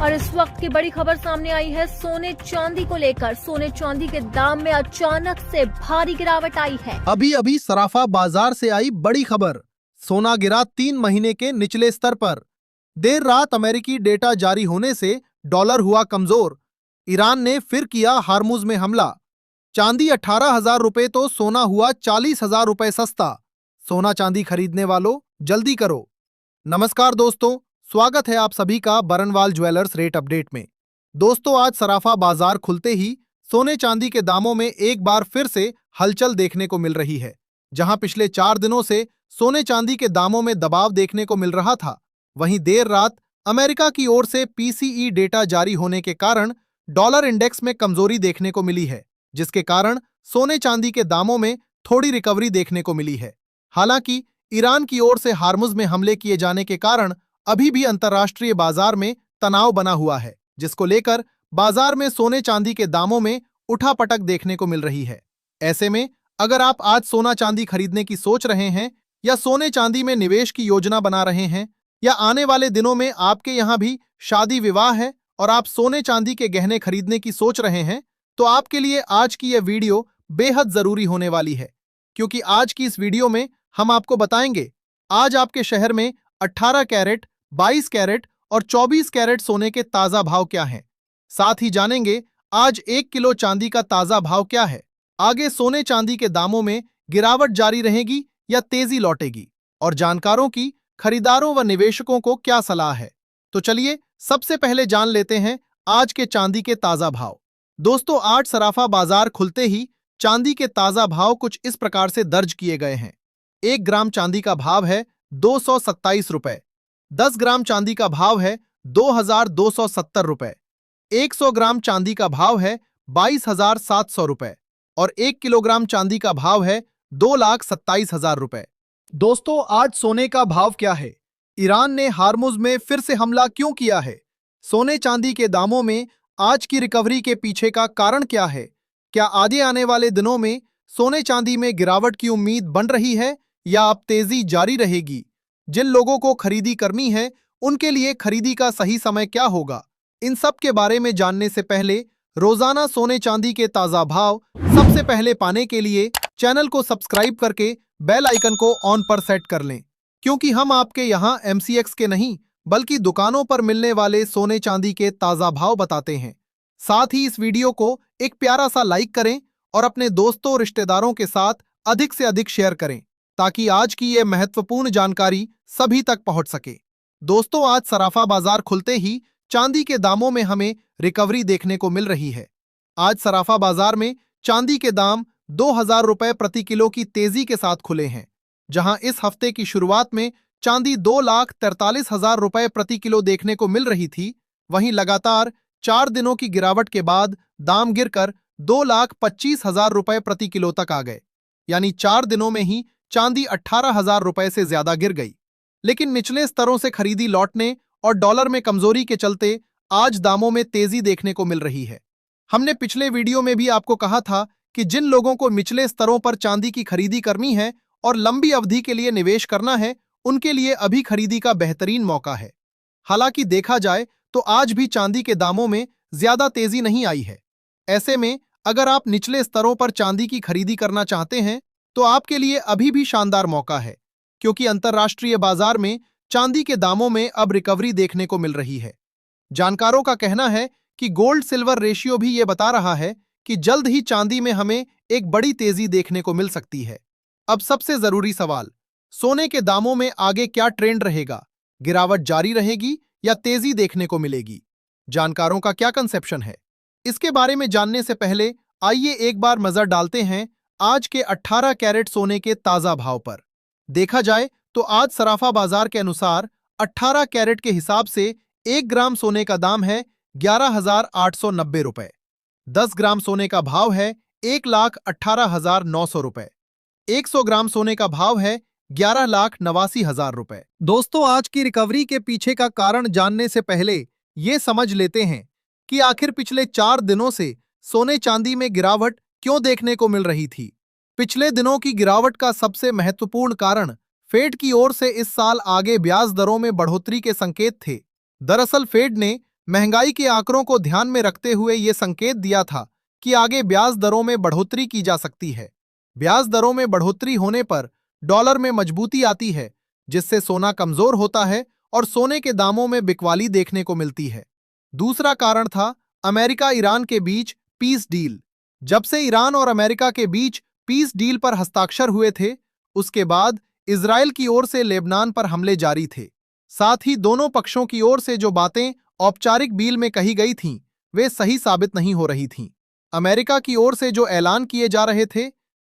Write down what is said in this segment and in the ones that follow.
और इस वक्त की बड़ी खबर सामने आई है सोने चांदी को लेकर। सोने चांदी के दाम में अचानक से भारी गिरावट आई है। अभी अभी सराफा बाजार से आई बड़ी खबर। सोना गिरा 3 महीने के निचले स्तर पर। देर रात अमेरिकी डेटा जारी होने से डॉलर हुआ कमजोर। ईरान ने फिर किया हार्मुज में हमला। चांदी 18,000 रुपए तो सोना हुआ 40,000 रुपए सस्ता। सोना चांदी खरीदने वालों जल्दी करो। नमस्कार दोस्तों, स्वागत है आप सभी का बरनवाल ज्वेलर्स रेट अपडेट में। दोस्तों, आज सराफा बाजार खुलते ही सोने चांदी के दामों में एक बार फिर से हलचल देखने को मिल रही है। जहां पिछले 4 दिनों से सोने चांदी के दामों में दबाव देखने को मिल रहा था, वहीं देर रात अमेरिका की ओर से पीसीई डेटा जारी होने के कारण डॉलर इंडेक्स में कमजोरी देखने को मिली है, जिसके कारण सोने चांदी के दामों में थोड़ी रिकवरी देखने को मिली है। हालांकि ईरान की ओर से हार्मुज में हमले किए जाने के कारण अभी भी अंतर्राष्ट्रीय बाजार में तनाव बना हुआ है, जिसको लेकर बाजार में सोने चांदी के दामों में उठापटक देखने को मिल रही है। ऐसे में अगर आप आज सोना चांदी खरीदने की सोच रहे हैं या सोने चांदी में निवेश की योजना बना रहे हैं या आने वाले दिनों में आपके यहाँ भी शादी विवाह है और आप सोने चांदी के गहने खरीदने की सोच रहे हैं, तो आपके लिए आज की यह वीडियो बेहद जरूरी होने वाली है। क्योंकि आज की इस वीडियो में हम आपको बताएंगे आज आपके शहर में 18 कैरेट, 22 कैरेट और 24 कैरेट सोने के ताजा भाव क्या हैं। साथ ही जानेंगे आज 1 किलो चांदी का ताजा भाव क्या है। आगे सोने चांदी के दामों में गिरावट जारी रहेगी या तेजी लौटेगी, और जानकारों की खरीदारों व निवेशकों को क्या सलाह है। तो चलिए सबसे पहले जान लेते हैं आज के चांदी के ताजा भाव। दोस्तों, आज सराफा बाजार खुलते ही चांदी के ताजा भाव कुछ इस प्रकार से दर्ज किए गए हैं। 1 ग्राम चांदी का भाव है 227 रुपए। 10 ग्राम चांदी का भाव है 2,270 रुपए। 100 ग्राम चांदी का भाव है 22,700 रुपए और 1 किलोग्राम चांदी का भाव है 2,27,000 रुपए। दोस्तों, आज सोने का भाव क्या है? ईरान ने हार्मुज में फिर से हमला क्यों किया है? सोने चांदी के दामों में आज की रिकवरी के पीछे का कारण क्या है? क्या आगे आने वाले दिनों में सोने चांदी में गिरावट की उम्मीद बन रही है या अब तेजी जारी रहेगी? जिन लोगों को खरीदी करनी है उनके लिए खरीदी का सही समय क्या होगा? इन सब के बारे में जानने से पहले रोजाना सोने चांदी के ताजा भाव सबसे पहले पाने के लिए चैनल को सब्सक्राइब करके बेल आइकन को ऑन पर सेट कर लें, क्योंकि हम आपके यहाँ MCX के नहीं बल्कि दुकानों पर मिलने वाले सोने चांदी के ताजा भाव बताते हैं। साथ ही इस वीडियो को एक प्यारा सा लाइक करें और अपने दोस्तों और रिश्तेदारों के साथ अधिक से अधिक शेयर करें, ताकि आज की यह महत्वपूर्ण जानकारी सभी तक पहुंच सके। दोस्तों, आज सराफा बाजार खुलते ही चांदी के दामों में हमें रिकवरी देखने को मिल रही है। आज सराफा बाजार में चांदी के दाम 2,000 रुपए प्रति किलो की तेजी के साथ खुले हैं। जहां इस हफ्ते की शुरुआत में चांदी 2,43,000 रुपए प्रति किलो देखने को मिल रही थी, वहीं लगातार 4 दिनों की गिरावट के बाद दाम गिरकर 2,25,000 रुपए प्रति किलो तक आ गए। यानी 4 दिनों में ही चांदी 18,000 रुपए से ज्यादा गिर गई। लेकिन निचले स्तरों से खरीदी लौटने और डॉलर में कमजोरी के चलते आज दामों में तेजी देखने को मिल रही है। हमने पिछले वीडियो में भी आपको कहा था कि जिन लोगों को निचले स्तरों पर चांदी की खरीदी करनी है और लंबी अवधि के लिए निवेश करना है, उनके लिए अभी खरीदी का बेहतरीन मौका है। हालांकि देखा जाए तो आज भी चांदी के दामों में ज्यादा तेजी नहीं आई है। ऐसे में अगर आप निचले स्तरों पर चांदी की खरीदी करना चाहते हैं तो आपके लिए अभी भी शानदार मौका है, क्योंकि अंतर्राष्ट्रीय बाजार में चांदी के दामों में अब रिकवरी देखने को मिल रही है। जानकारों का कहना है कि गोल्ड सिल्वर रेशियो भी ये बता रहा है कि जल्द ही चांदी में हमें एक बड़ी तेजी देखने को मिल सकती है। अब सबसे जरूरी सवाल, सोने के दामों में आगे क्या ट्रेंड रहेगा? गिरावट जारी रहेगी या तेजी देखने को मिलेगी? जानकारों का क्या कंसेप्शन है? इसके बारे में जानने से पहले आइए एक बार नजर डालते हैं आज के 18 कैरेट सोने के ताजा भाव पर। देखा जाए तो आज सराफा बाजार के अनुसार 18 कैरेट के हिसाब से 1 ग्राम सोने का दाम है 11,890 रुपए। 10 ग्राम सोने का भाव है 1,18,900 रुपए। 100 ग्राम सोने का भाव है 11,89,000 रुपए। दोस्तों, आज की रिकवरी के पीछे का कारण जानने से पहले ये समझ लेते हैं कि आखिर पिछले 4 दिनों से सोने चांदी में गिरावट क्यों देखने को मिल रही थी। पिछले दिनों की गिरावट का सबसे महत्वपूर्ण कारण फेड की ओर से इस साल आगे ब्याज दरों में बढ़ोतरी के संकेत थे। दरअसल फेड ने महंगाई के आंकड़ों को ध्यान में रखते हुए ये संकेत दिया था कि आगे ब्याज दरों में बढ़ोतरी की जा सकती है। ब्याज दरों में बढ़ोतरी होने पर डॉलर में मजबूती आती है, जिससे सोना कमजोर होता है और सोने के दामों में बिकवाली देखने को मिलती है। दूसरा कारण था अमेरिका ईरान के बीच पीस डील। जब से ईरान और अमेरिका के बीच पीस डील पर हस्ताक्षर हुए थे, उसके बाद इजराइल की ओर से लेबनान पर हमले जारी थे। साथ ही दोनों पक्षों की ओर से जो बातें औपचारिक डील में कही गई थीं, वे सही साबित नहीं हो रही थीं। अमेरिका की ओर से जो ऐलान किए जा रहे थे,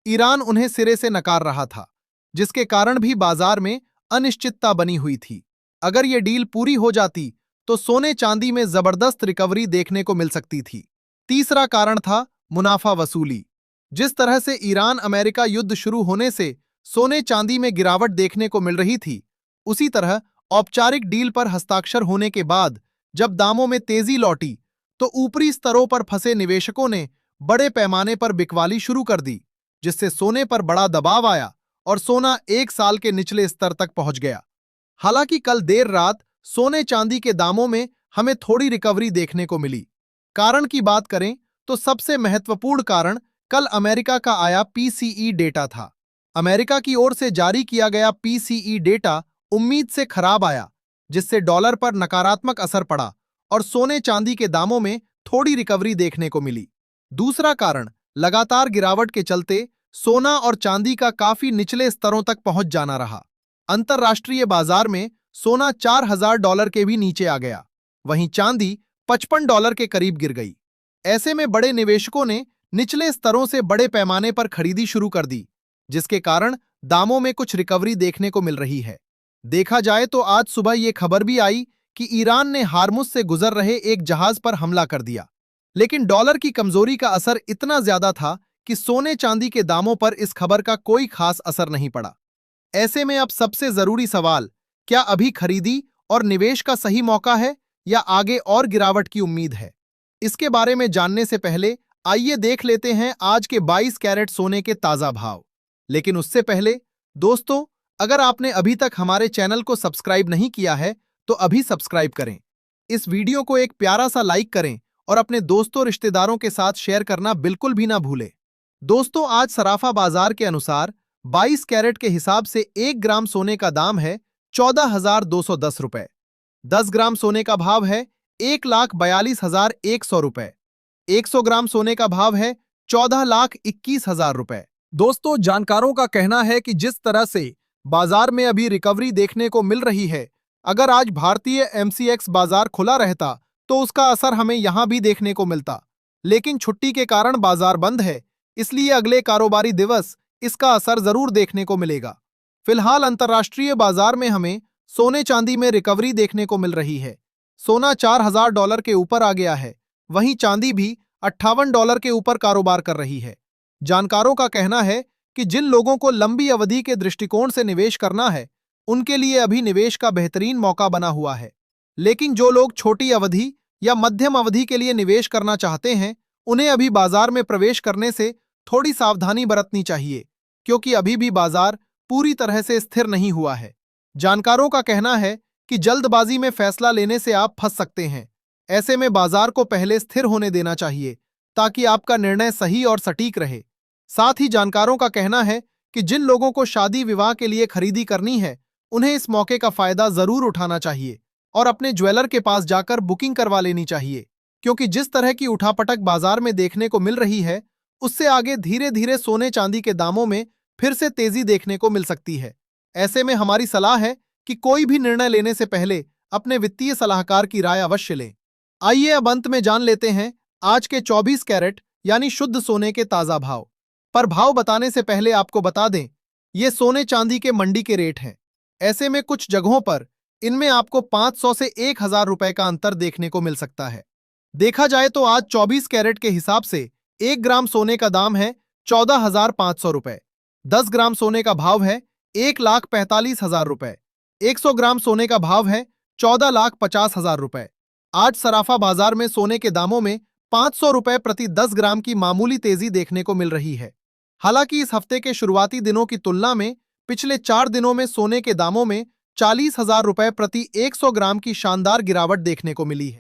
ईरान उन्हें सिरे से नकार रहा था, जिसके कारण भी बाजार में अनिश्चितता बनी हुई थी। अगर ये डील पूरी हो जाती तो सोने चांदी में जबरदस्त रिकवरी देखने को मिल सकती थी। तीसरा कारण था मुनाफा वसूली। जिस तरह से ईरान अमेरिका युद्ध शुरू होने से सोने चांदी में गिरावट देखने को मिल रही थी, उसी तरह औपचारिक डील पर हस्ताक्षर होने के बाद जब दामों में तेजी लौटी तो ऊपरी स्तरों पर फंसे निवेशकों ने बड़े पैमाने पर बिकवाली शुरू कर दी, जिससे सोने पर बड़ा दबाव आया और सोना 1 साल के निचले स्तर तक पहुंच गया। हालांकि कल देर रात सोने चांदी के दामों में हमें थोड़ी रिकवरी देखने को मिली। कारण की बात करें तो सबसे महत्वपूर्ण कारण कल अमेरिका का आया पीसीई डेटा था। अमेरिका की ओर से जारी किया गया पीसीई डेटा उम्मीद से खराब आया, जिससे डॉलर पर नकारात्मक असर पड़ा और सोने चांदी के दामों में थोड़ी रिकवरी देखने को मिली। दूसरा कारण लगातार गिरावट के चलते सोना और चांदी का काफी निचले स्तरों तक पहुंच जाना रहा। अंतरराष्ट्रीय बाजार में सोना $4,000 के भी नीचे आ गया, वहीं चांदी $55 के करीब गिर गई। ऐसे में बड़े निवेशकों ने निचले स्तरों से बड़े पैमाने पर खरीदी शुरू कर दी, जिसके कारण दामों में कुछ रिकवरी देखने को मिल रही है। देखा जाए तो आज सुबह यह खबर भी आई कि ईरान ने हार्मुज से गुजर रहे एक जहाज पर हमला कर दिया, लेकिन डॉलर की कमजोरी का असर इतना ज्यादा था कि सोने चांदी के दामों पर इस खबर का कोई खास असर नहीं पड़ा। ऐसे में अब सबसे जरूरी सवाल, क्या अभी खरीदी और निवेश का सही मौका है या आगे और गिरावट की उम्मीद है? इसके बारे में जानने से पहले आइए देख लेते हैं आज के 22 कैरेट सोने के ताजा भाव। लेकिन उससे पहले दोस्तों, अगर आपने अभी तक हमारे चैनल को सब्सक्राइब नहीं किया है तो अभी सब्सक्राइब करें। इस वीडियो को एक प्यारा सा लाइक करें और अपने दोस्तों रिश्तेदारों के साथ शेयर करना बिल्कुल भी ना भूलें। दोस्तों, आज सराफा बाजार के अनुसार 22 कैरेट के हिसाब से 1 ग्राम सोने का दाम है 14,210 रुपए। 10 ग्राम सोने का भाव है 1,42,100 रुपए। 100 ग्राम सोने का भाव है 14,21,000 रुपए। दोस्तों, जानकारों का कहना है कि जिस तरह से बाजार में अभी रिकवरी देखने को मिल रही है, अगर आज भारतीय एमसीएक्स बाजार खुला रहता तो उसका असर हमें यहां भी देखने को मिलता, लेकिन छुट्टी के कारण बाजार बंद है, इसलिए अगले कारोबारी दिवस इसका असर जरूर देखने को मिलेगा। फिलहाल अंतर्राष्ट्रीय बाजार में हमें सोने चांदी में रिकवरी देखने को मिल रही है। सोना $4,000 के ऊपर आ गया है, वहीं चांदी भी $58 के ऊपर कारोबार कर रही है। जानकारों का कहना है कि जिन लोगों को लंबी अवधि के दृष्टिकोण से निवेश करना है, उनके लिए अभी निवेश का बेहतरीन मौका बना हुआ है। लेकिन जो लोग छोटी अवधि या मध्यम अवधि के लिए निवेश करना चाहते हैं, उन्हें अभी बाजार में प्रवेश करने से थोड़ी सावधानी बरतनी चाहिए, क्योंकि अभी भी बाजार पूरी तरह से स्थिर नहीं हुआ है। जानकारों का कहना है कि जल्दबाजी में फैसला लेने से आप फंस सकते हैं। ऐसे में बाजार को पहले स्थिर होने देना चाहिए ताकि आपका निर्णय सही और सटीक रहे। साथ ही जानकारों का कहना है कि जिन लोगों को शादी विवाह के लिए खरीदी करनी है, उन्हें इस मौके का फायदा जरूर उठाना चाहिए और अपने ज्वेलर के पास जाकर बुकिंग करवा लेनी चाहिए, क्योंकि जिस तरह की उठापटक बाजार में देखने को मिल रही है, उससे आगे धीरे धीरे सोने चांदी के दामों में फिर से तेजी देखने को मिल सकती है। ऐसे में हमारी सलाह है कि कोई भी निर्णय लेने से पहले अपने वित्तीय सलाहकार की राय अवश्य लें। आइए अब अंत में जान लेते हैं आज के 24 कैरेट यानी शुद्ध सोने के ताजा भाव। पर भाव बताने से पहले आपको बता दें, ये सोने चांदी के मंडी के रेट हैं। ऐसे में कुछ जगहों पर इनमें आपको 500 से 1,000 रुपए का अंतर देखने को मिल सकता है। देखा जाए तो आज 24 कैरेट के हिसाब से 1 ग्राम सोने का दाम है 14,500 रुपए। 10 ग्राम सोने का भाव है 1,45,000 रुपए। 100 ग्राम सोने का भाव है 14,50,000 रुपए। आज सराफा बाजार में सोने के दामों में 500 रुपए प्रति 10 ग्राम की मामूली तेजी देखने को मिल रही है। हालांकि इस हफ्ते के शुरुआती दिनों की तुलना में पिछले 4 दिनों में सोने के दामों में 40,000 रुपए प्रति 100 ग्राम की शानदार गिरावट देखने को मिली है।